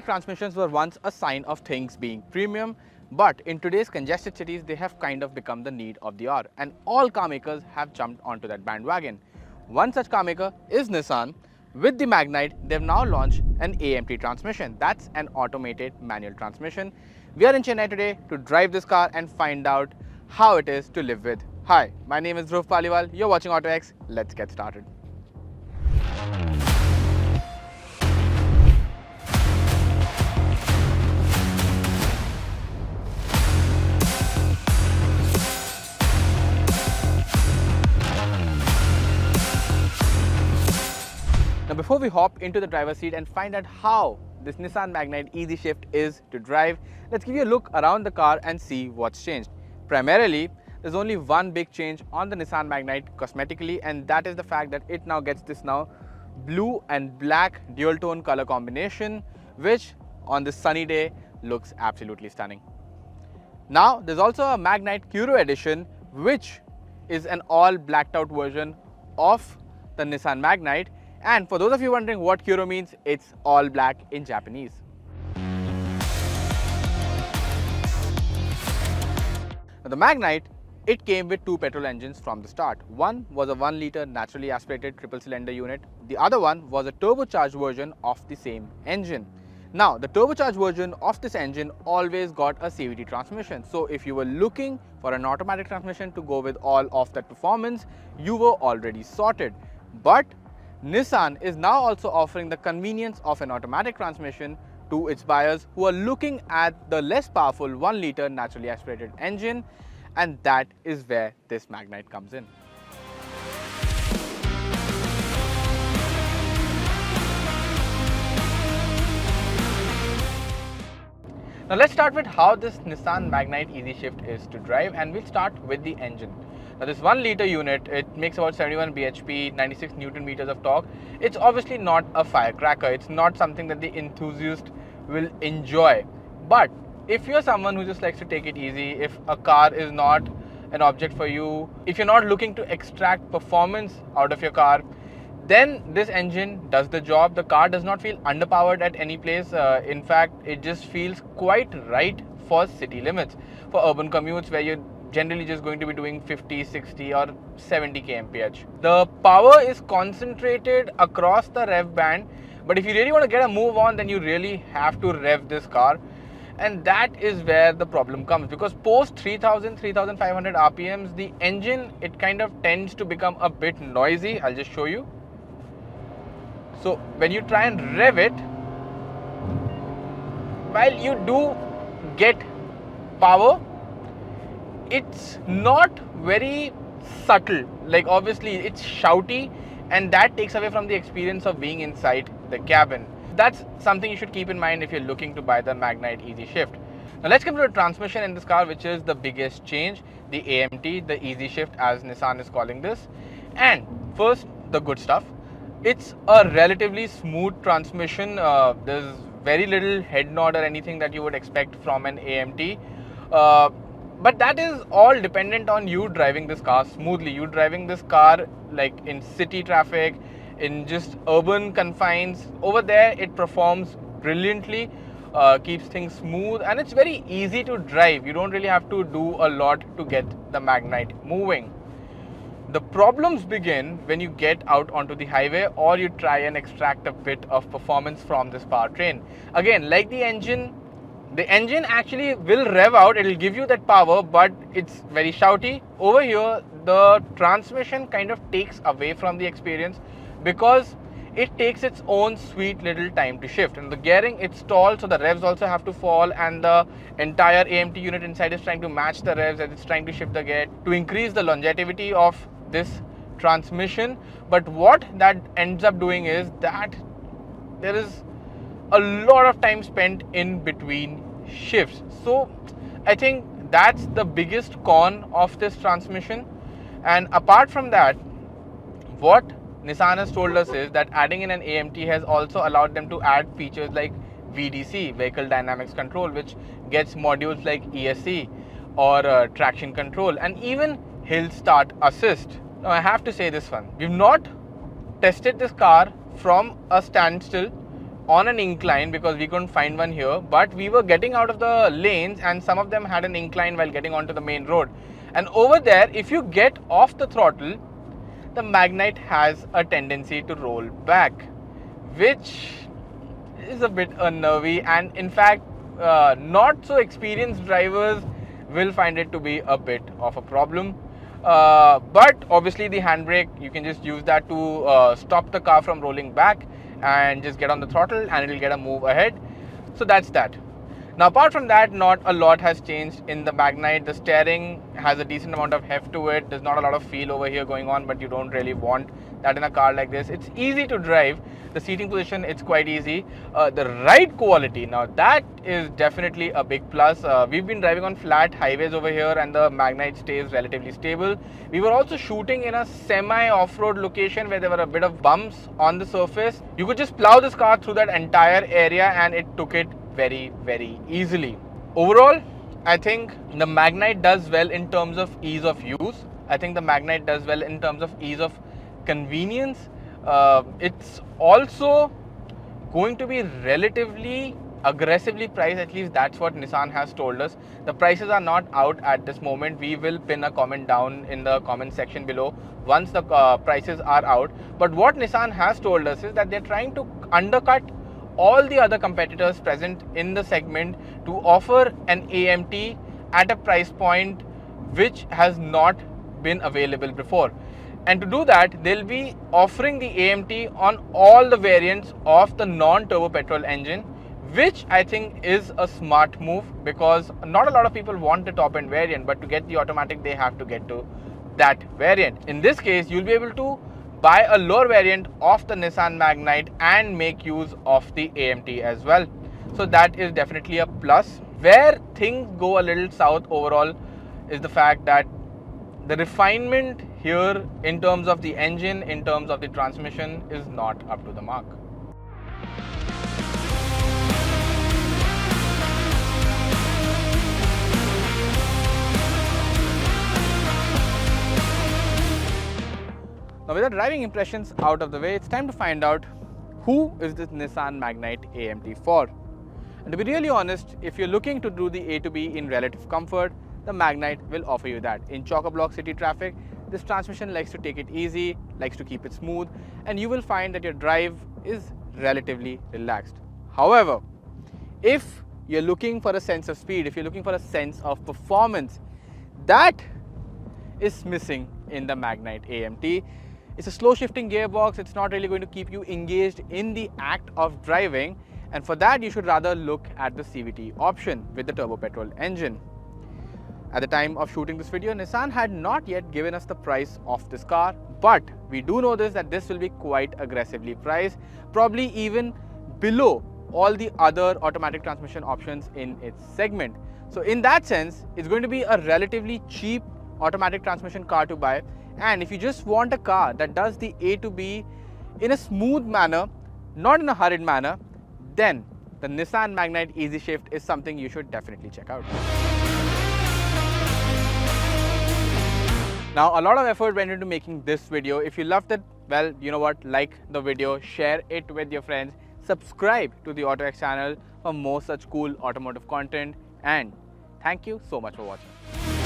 transmissions were once a sign of things being premium, but in today's congested cities, they have kind of become the need of the hour, and all car makers have jumped onto that bandwagon. One such car maker is Nissan. With the Magnite, they've now launched an AMT transmission. That's an automated manual transmission. We are in Chennai today to drive this car and find out how it is to live with. Hi, my name is Dhruv Paliwal. You're watching autoX. Let's get started. Now before we hop into the driver's seat and find out how this Nissan Magnite Easy Shift is to drive, let's give you a look around the car and see what's changed. Primarily, there's only one big change on the Nissan Magnite cosmetically, and that is the fact that it now gets this blue and black dual tone color combination, which on this sunny day looks absolutely stunning. Now there's also a Magnite Kuro edition, which is an all blacked out version of the Nissan Magnite. And for those of you wondering what Kuro means, it's all black in Japanese. Now the Magnite, it came with two petrol engines from the start. One was a 1 litre naturally aspirated triple cylinder unit. The other one was a turbocharged version of the same engine. Now the turbocharged version of this engine always got a CVT transmission. So if you were looking for an automatic transmission to go with all of that performance, you were already sorted. But Nissan is now also offering the convenience of an automatic transmission to its buyers who are looking at the less powerful 1 litre naturally aspirated engine, and that is where this Magnite comes in. Now let's start with how this Nissan Magnite Easy Shift is to drive, and we'll start with the engine. Now this 1 litre unit, it makes about 71 bhp, 96 Newton meters of torque. It's obviously not a firecracker. It's not something that the enthusiast will enjoy. But if you're someone who just likes to take it easy, if a car is not an object for you, if you're not looking to extract performance out of your car, then this engine does the job. The car does not feel underpowered at any place. In fact, it just feels quite right for city limits, for urban commutes where you're generally just going to be doing 50, 60 or 70 kmph. The power is concentrated across the rev band, but if you really want to get a move on, then you really have to rev this car. And that is where the problem comes, because post 3000, 3500 RPMs, the engine, it kind of tends to become a bit noisy. I'll just show you. So when you try and rev it, while you do get power, it's not very subtle. Like obviously it's shouty, and that takes away from the experience of being inside the cabin. That's something you should keep in mind if you're looking to buy the Magnite Easy Shift. Now let's come to the transmission in this car, which is the biggest change, the AMT, the Easy Shift as Nissan is calling this. And first, the good stuff. It's a relatively smooth transmission. There's very little head nod or anything that you would expect from an AMT. But that is all dependent on you driving this car smoothly. You driving this car like in city traffic, in just urban confines. Over there, it performs brilliantly, keeps things smooth, and it's very easy to drive. You don't really have to do a lot to get the Magnite moving. The problems begin when you get out onto the highway or you try and extract a bit of performance from this powertrain. Again, like the engine actually will rev out, it will give you that power, but it's very shouty. Over here, the transmission kind of takes away from the experience because it takes its own sweet little time to shift. And the gearing, it's stalled, so the revs also have to fall, and the entire AMT unit inside is trying to match the revs as it's trying to shift the gear to increase the longevity of this transmission. But what that ends up doing is that there is a lot of time spent in between shifts. So I think that's the biggest con of this transmission. And apart from that, what Nissan has told us is that adding in an AMT has also allowed them to add features like VDC, Vehicle Dynamics Control, which gets modules like ESC or traction control, and even Hill Start Assist. Now I have to say this one, we've not tested this car from a standstill on an incline because we couldn't find one here, but we were getting out of the lanes and some of them had an incline while getting onto the main road. And over there, if you get off the throttle, the Magnite has a tendency to roll back, which is a bit unnervy, and in fact not so experienced drivers will find it to be a bit of a problem. But obviously the handbrake, you can just use that to stop the car from rolling back and just get on the throttle and it will get a move ahead. So that's that. Now apart from that, not a lot has changed in the Magnite. The steering has a decent amount of heft to it. There's not a lot of feel over here going on, but you don't really want that in a car like this. It's easy to drive. The seating position, it's quite easy. The ride quality, now that is definitely a big plus. We've been driving on flat highways over here and the Magnite stays relatively stable. We were also shooting in a semi off-road location where there were a bit of bumps on the surface. You could just plow this car through that entire area and it took it very, very easily. Overall, I think the Magnite does well in terms of ease of use. I think the Magnite does well in terms of ease of convenience. It's also going to be relatively aggressively priced, at least that's what Nissan has told us. The prices are not out at this moment. We will pin a comment down in the comment section below once the prices are out. But what Nissan has told us is that they're trying to undercut all the other competitors present in the segment to offer an AMT at a price point which has not been available before. And to do that, they'll be offering the AMT on all the variants of the non-turbo petrol engine, which I think is a smart move because not a lot of people want the top end variant, but to get the automatic, they have to get to that variant. In this case, you'll be able to buy a lower variant of the Nissan Magnite and make use of the AMT as well. So that is definitely a plus. Where things go a little south overall is the fact that the refinement here in terms of the engine, in terms of the transmission is not up to the mark. Now with the driving impressions out of the way, it's time to find out who is this Nissan Magnite AMT for. And to be really honest, if you're looking to do the A to B in relative comfort, the Magnite will offer you that. In chock-a-block city traffic, this transmission likes to take it easy, likes to keep it smooth, and you will find that your drive is relatively relaxed. However, if you're looking for a sense of speed, if you're looking for a sense of performance, that is missing in the Magnite AMT. It's a slow shifting gearbox. It's not really going to keep you engaged in the act of driving, and for that you should rather look at the CVT option with the turbo petrol engine. At the time of shooting this video, Nissan had not yet given us the price of this car, but we do know that this will be quite aggressively priced, probably even below all the other automatic transmission options in its segment. So in that sense, it's going to be a relatively cheap automatic transmission car to buy. And if you just want a car that does the A to B in a smooth manner, not in a hurried manner, then the Nissan Magnite Easy Shift is something you should definitely check out. Now, a lot of effort went into making this video. If you loved it, well, you know what, like the video, share it with your friends, subscribe to the autoX channel for more such cool automotive content, and thank you so much for watching.